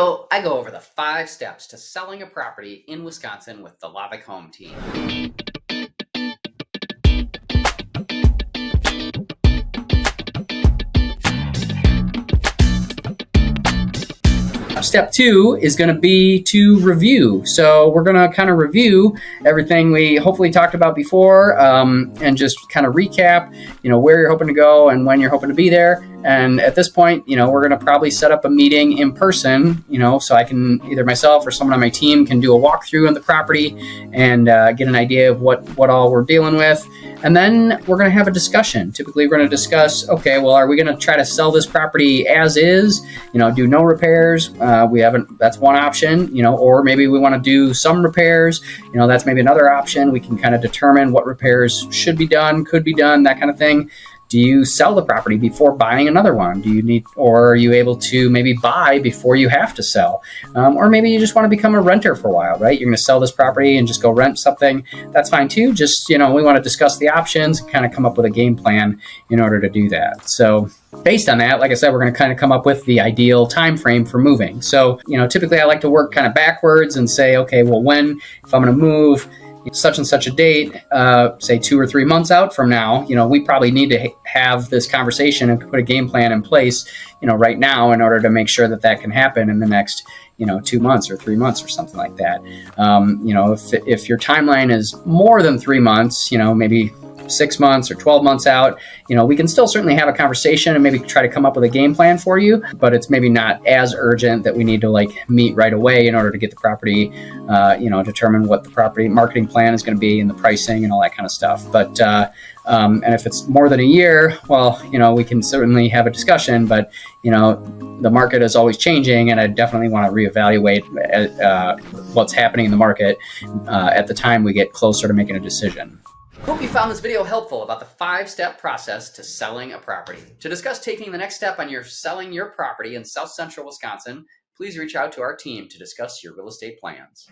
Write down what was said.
video, I go over the 5 steps to selling a property in Wisconsin with the Lavic Home team. Step 2 is going to be to review. So we're going to kind of review everything we hopefully talked about before, and just kind of recap, where you're hoping to go and when you're hoping to be there. And at this point, we're going to probably set up a meeting in person, so I can, either myself or someone on my team can do a walkthrough on the property and get an idea of what all we're dealing with. And then we're going to have a discussion. Typically, we're going to discuss, okay, well, are we going to try to sell this property as is, do no repairs? That's one option, or maybe we want to do some repairs, that's maybe another option. We can kind of determine what repairs should be done, could be done, that kind of thing. Do you sell the property before buying another one? Or are you able to maybe buy before you have to sell? Or maybe you just want to become a renter for a while, right? You're going to sell this property and just go rent something. That's fine too. Just, we want to discuss the options, kind of come up with a game plan in order to do that. So based on that, like I said, we're going to kind of come up with the ideal time frame for moving. So, typically I like to work kind of backwards and say, okay, well, if I'm going to move such and such a date, say 2 or 3 months out from now, we probably need to have this conversation and put a game plan in place, right now in order to make sure that can happen in the next, 2 months or 3 months or something like that. If your timeline is more than 3 months, maybe 6 months or 12 months out, we can still certainly have a conversation and maybe try to come up with a game plan for you, but it's maybe not as urgent that we need to meet right away in order to get the property, determine what the property marketing plan is going to be and the pricing and all that kind of stuff. But, and if it's more than a year, well, we can certainly have a discussion, but, the market is always changing, and I definitely want to reevaluate what's happening in the market at the time we get closer to making a decision. Hope you found this video helpful about the 5-step process to selling a property. To discuss taking the next step on selling your property in South Central Wisconsin, please reach out to our team to discuss your real estate plans.